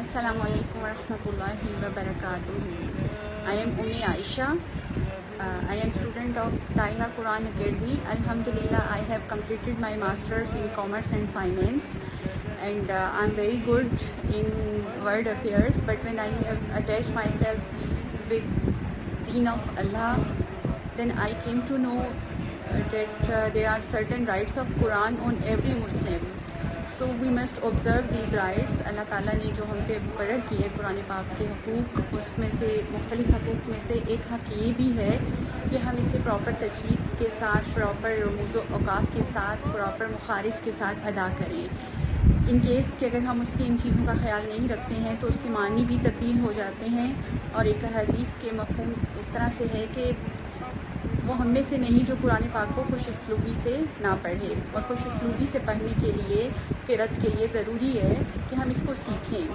Assalamu alaikum wa rahmatullahi wa barakatuh. I am Ummi Aisha. I am student of Tahira Quran Academy. Alhamdulillah, I have completed my masters in commerce and finance, and I'm very good in world affairs. But when I have attached myself with Deen of Allah, then I came to know that there are certain rights of Quran on every Muslim. So we must observe these rights. اللہ تعالیٰ نے جو ہم پہ مقرر کیے قرآن پاک کے حقوق، اس میں سے مختلف حقوق میں سے ایک حق یہ بھی ہے کہ ہم اسے پراپر تجوید کے ساتھ، پراپر رموز و اوقاف کے ساتھ، پراپر مخارج کے ساتھ ادا کریں۔ ان کیس کہ اگر ہم اس کی ان چیزوں کا خیال نہیں رکھتے ہیں تو اس کے معنی بھی تبدیل ہو جاتے ہیں، اور ایک حدیث کے مفہوم اس طرح سے ہے کہ وہ ہم میں سے نہیں جو قرآن پاک کو خوش اسلوبی سے نہ پڑھے، اور خوش اسلوبی سے پڑھنے کے لیے، قرأت کے لیے ضروری ہے کہ ہم اس کو سیکھیں۔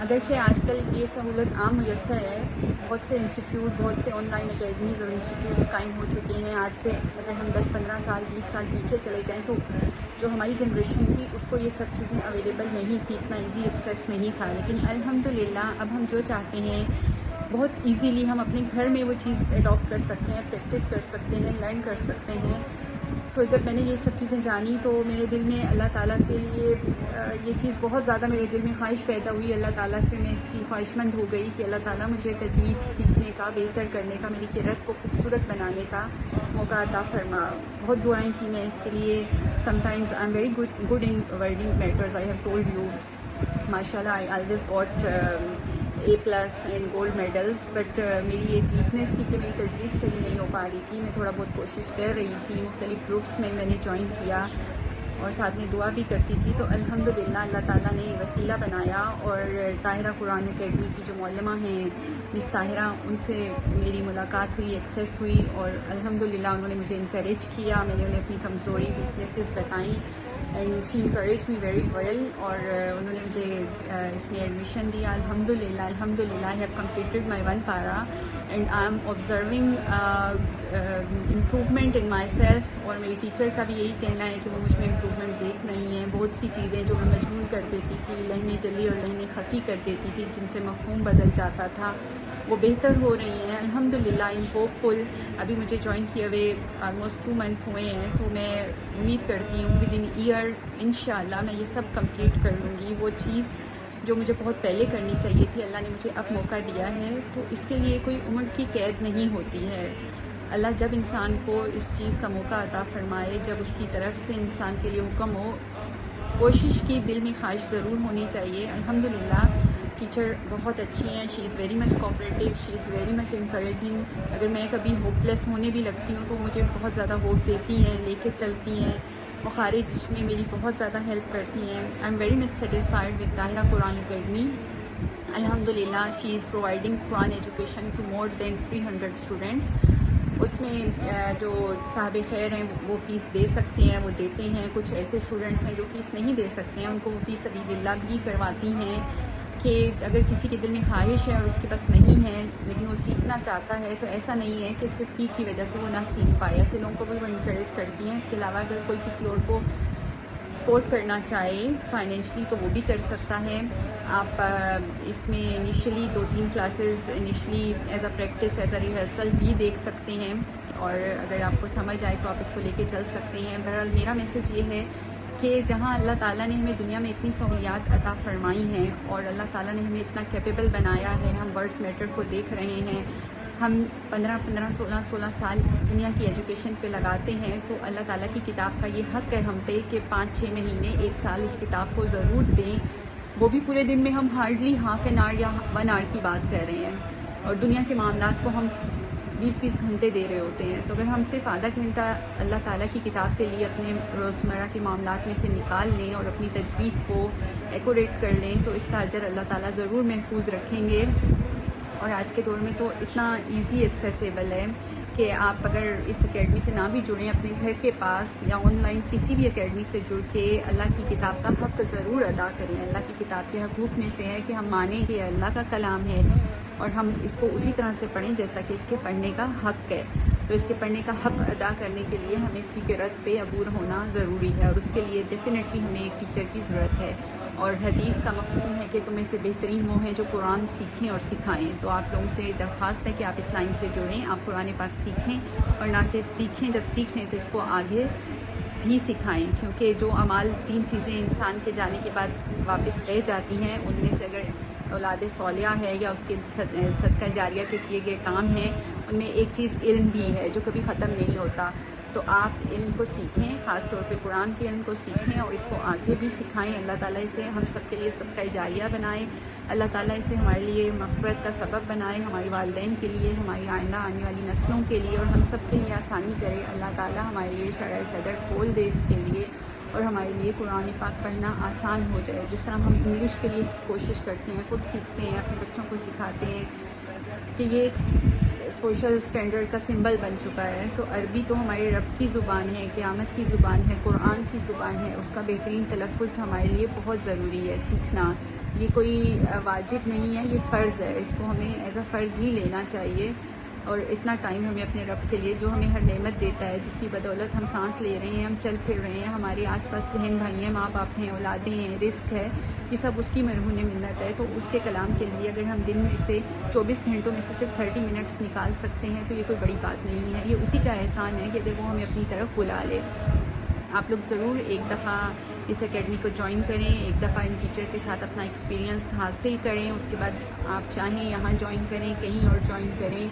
اگرچہ آج کل یہ سہولت عام میسر ہے، بہت سے انسٹیٹیوٹ، بہت سے آن لائن اکیڈمیز اور انسٹیٹیوٹس قائم ہو چکے ہیں۔ آج سے اگر ہم 10-15 سال 20 سال پیچھے چلے جائیں تو جو ہماری جنریشن تھی اس کو یہ سب چیزیں اویلیبل نہیں تھی، اتنا ایزی ایکسیس نہیں تھا، لیکن الحمدللہ اب ہم جو چاہتے ہیں بہت ایزیلی ہم اپنے گھر میں وہ چیز اڈاپٹ کر سکتے ہیں، پریکٹس کر سکتے ہیں، لرن کر سکتے ہیں۔ تو جب میں نے یہ سب چیزیں جانی تو میرے دل میں اللہ تعالیٰ کے لیے یہ چیز بہت زیادہ میرے دل میں خواہش پیدا ہوئی۔ اللہ تعالیٰ سے میں اس کی خواہش مند ہو گئی کہ اللہ تعالیٰ مجھے تجوید سیکھنے کا، بہتر کرنے کا، میری قرأت کو خوبصورت بنانے کا موقع عطا فرما۔ بہت دعائیں کی میں اس کے لیے۔ Sometimes I am very good in wording matters, I have told you ماشاء اللہ I always got A+ and gold medals, but میری ایک ویکنیس تھی کہ میری تجوید صحیح نہیں ہو پا رہی تھی۔ میں تھوڑا بہت کوشش کر رہی تھی، مختلف گروپس میں نے جوائن کیا اور ساتھ میں دعا بھی کرتی تھی، تو الحمدللہ اللہ تعالیٰ نے وسیلہ بنایا، اور طاہرہ قرآن اکیڈمی کی جو معلمہ ہیں مس طاہرہ، ان سے میری ملاقات ہوئی، ایکسیس ہوئی، اور الحمدللہ انہوں نے مجھے انکریج کیا۔ میں نے انہیں اپنی کمزوری، ویکنیسز بتائیں، and she encourage me very well, اور انہوں نے مجھے اس میں ایڈمیشن دیا۔ الحمدللہ آئی ہیو کمپلیٹڈ مائی 1 پارا and I am observing improvement in my self, اور میری ٹیچر کا بھی یہی کہنا ہے کہ وہ مجھ میں امپروومنٹ دیکھ رہی ہیں۔ بہت سی چیزیں جو میں مجنون کر دیتی تھی، لہنے جلی اور لہنے خفی کر دیتی تھی، جن سے مفہوم بدل جاتا تھا، وہ بہتر ہو رہی ہیں الحمدللہ۔ آئی ایم ہوپ فل۔ ابھی مجھے جوائن کیے ہوئے آلموسٹ 2 منتھ ہوئے ہیں، تو میں امید کرتی ہوں ود ان ایئر انشاءاللہ میں یہ سب کمپلیٹ کر لوں گی۔ وہ چیز جو مجھے بہت پہلے کرنی چاہیے تھی، اللہ نے مجھے اب موقع دیا ہے، تو اس کے لیے کوئی عمر کی قید نہیں ہوتی ہے۔ اللہ جب انسان کو اس چیز کا موقع عطا فرمائے، جب اس کی طرف سے انسان کے لیے حکم ہو، کوشش کی دل میں خواہش ضرور ہونی چاہیے۔ الحمدللہ ٹیچر بہت اچھی ہیں، she is very much cooperative, she is very much encouraging. اگر میں کبھی ہوپ لیس ہونے بھی لگتی ہوں تو مجھے بہت زیادہ ہوپ دیتی ہیں، لے کے چلتی ہیں، مخارج میں میری بہت زیادہ ہیلپ کرتی ہیں۔ I am very much satisfied with Tahira Quran academy. الحمدللہ she is providing Quran education to more than 300 students. اس میں جو صاحب خیر ہیں وہ فیس دے سکتے ہیں، وہ دیتے ہیں۔ کچھ ایسے اسٹوڈنٹس ہیں جو فیس نہیں دے سکتے ہیں، ان کو وہ فی سبیل اللہ بھی کرواتی ہیں، کہ اگر کسی کے دل میں خواہش ہے اور اس کے پاس نہیں ہے لیکن وہ سیکھنا چاہتا ہے، تو ایسا نہیں ہے کہ صرف فی کی وجہ سے وہ نہ سیکھ پائے۔ ایسے لوگوں کو بھی وہ انکریج کرتی ہیں۔ اس کے علاوہ اگر کوئی کسی اور کو سپورٹ کرنا چاہے فائنینشلی تو وہ بھی کر سکتا ہے۔ آپ اس میں initially 2-3 classes initially as a practice, as a rehearsal بھی دیکھ سکتے ہیں، اور اگر آپ کو سمجھ آئے تو آپ اس کو لے کے چل سکتے ہیں۔ بہرحال میرا میسج یہ ہے کہ جہاں اللہ تعالیٰ نے ہمیں دنیا میں اتنی سہولیات عطا فرمائی ہیں، اور اللہ تعالیٰ نے ہمیں اتنا کیپیبل بنایا ہے، ہم ورڈز میٹر کو دیکھ رہے ہیں، ہم 15 16 سال دنیا کی ایجوکیشن پہ لگاتے ہیں، تو اللہ تعالیٰ کی کتاب کا یہ حق ہے ہم پہ کہ 5-6 مہینے 1 سال اس کتاب کو ضرور دیں۔ وہ بھی پورے دن میں ہم ہارڈلی ½ این آور یا 1 آور کی بات کر رہے ہیں، اور دنیا کے معاملات کو ہم 20 گھنٹے دے رہے ہوتے ہیں۔ تو اگر ہم صرف آدھا گھنٹہ اللہ تعالیٰ کی کتاب کے لیے اپنے روزمرہ کے معاملات میں سے نکال لیں اور اپنی تجوید کو ایکوریٹ کر لیں، تو اس کا اجر اللہ تعالیٰ ضرور محفوظ رکھیں گے۔ اور آج کے دور میں تو اتنا ایزی ایکسیسیبل ہے کہ آپ اگر اس اکیڈمی سے نہ بھی جڑیں، اپنے گھر کے پاس یا آن لائن کسی بھی اکیڈمی سے جڑ کے اللہ کی کتاب کا حق ضرور ادا کریں۔ اللہ کی کتاب کے حقوق میں سے ہے کہ ہم مانیں کہ اللہ کا کلام ہے، اور ہم اس کو اسی طرح سے پڑھیں جیسا کہ اس کے پڑھنے کا حق ہے۔ تو اس کے پڑھنے کا حق ادا کرنے کے لیے ہمیں اس کی قرأت پہ عبور ہونا ضروری ہے، اور اس کے لیے ڈیفینیٹلی ہمیں ایک ٹیچر کی ضرورت ہے۔ اور حدیث کا مفہوم ہے کہ تمہیں سے بہترین وہ ہیں جو قرآن سیکھیں اور سکھائیں. تو آپ لوگوں سے درخواست ہے کہ آپ اس لائن سے جڑیں, آپ قرآن پاک سیکھیں, اور نہ صرف سیکھیں, جب سیکھ لیں تو اس کو آگے بھی سکھائیں, کیونکہ جو اعمال 3 چیزیں انسان کے جانے کے بعد واپس رہ جاتی ہیں, ان میں سے اگر اولاد صالحہ ہے یا اس کے صدقہ جاریہ کے کیے گئے کام ہیں, ان میں ایک چیز علم بھی ہے جو کبھی ختم نہیں ہوتا. تو آپ علم کو سیکھیں, خاص طور پہ قرآن کے علم کو سیکھیں اور اس کو آگے بھی سکھائیں. اللہ تعالیٰ اسے ہم سب کے لیے صدقہ جاریہ بنائے, اللہ تعالیٰ اسے ہمارے لیے مغفرت کا سبب بنائے, ہمارے والدین کے لیے, ہماری آئندہ آنے والی نسلوں کے لیے, اور ہم سب کے لیے آسانی کرے. اللہ تعالیٰ ہمارے لیے شرح صدر کھول دے اس کے لیے, اور ہمارے لیے قرآن پاک پڑھنا آسان ہو جائے. جس طرح ہم انگلش کے لیے کوشش کرتے ہیں, خود سیکھتے ہیں, اپنے بچوں کو سکھاتے ہیں کہ یہ ایک سوشل سٹینڈرڈ کا سمبل بن چکا ہے, تو عربی تو ہمارے رب کی زبان ہے, قیامت کی زبان ہے, قرآن کی زبان ہے, اس کا بہترین تلفظ ہمارے لیے بہت ضروری ہے سیکھنا. یہ کوئی واجب نہیں ہے, یہ فرض ہے, اس کو ہمیں ایز اے فرض ہی لینا چاہیے. اور اتنا ٹائم ہمیں اپنے رب کے لیے, جو ہمیں ہر نعمت دیتا ہے, جس کی بدولت ہم سانس لے رہے ہیں, ہم چل پھر رہے ہیں, ہمارے آس پاس بہن بھائی ہیں, ماں باپ ہیں, اولادیں ہیں, رزق ہے, یہ سب اس کی مرہون منت ہے. تو اس کے کلام کے لیے اگر ہم دن میں سے 24 گھنٹوں میں سے صرف 30 منٹس نکال سکتے ہیں تو یہ کوئی بڑی بات نہیں ہے. یہ اسی کا احسان ہے کہ اگر وہ ہمیں اپنی طرف بلا لے. آپ لوگ ضرور ایک دفعہ اس اکیڈمی کو جوائن کریں, ایک دفعہ ان ٹیچر کے ساتھ اپنا ایکسپیرینس حاصل کریں, اس کے بعد آپ چاہیں یہاں جوائن کریں, کہیں اور جوائن کریں,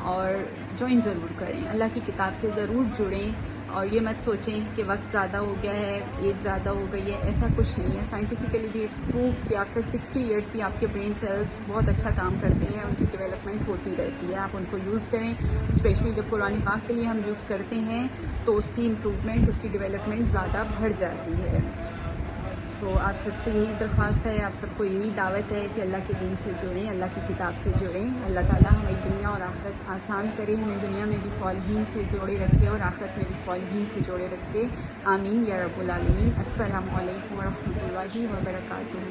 اور جوائن ضرور کریں. اللہ کی کتاب سے ضرور جڑیں, اور یہ مت سوچیں کہ وقت زیادہ ہو گیا ہے, ایج زیادہ ہو گئی ہے, ایسا کچھ نہیں ہے. سائنٹیفکلی بھی اٹس پروف کہ آفٹر 60 ایئرس بھی آپ کے برین سیلز بہت اچھا کام کرتے ہیں, ان کی ڈیولپمنٹ ہوتی رہتی ہے. آپ ان کو یوز کریں, اسپیشلی جب قرآن پاک کے لیے ہم یوز کرتے ہیں تو اس کی امپروومنٹ, اس کی ڈیولپمنٹ زیادہ بڑھ جاتی ہے. تو آپ سب سے یہی درخواست ہے, آپ سب کو یہی دعوت ہے کہ اللہ کے دین سے جڑیں, اللہ کی کتاب سے جڑیں. اللہ تعالیٰ ہمیں دنیا اور آخرت آسان کرے, ہمیں دنیا میں بھی صالحین سے جوڑے رکھے اور آخرت میں بھی صالحین سے جوڑے رکھے. آمین یا رب العالمین. السلام علیکم ورحمۃ اللہ وبرکاتہ.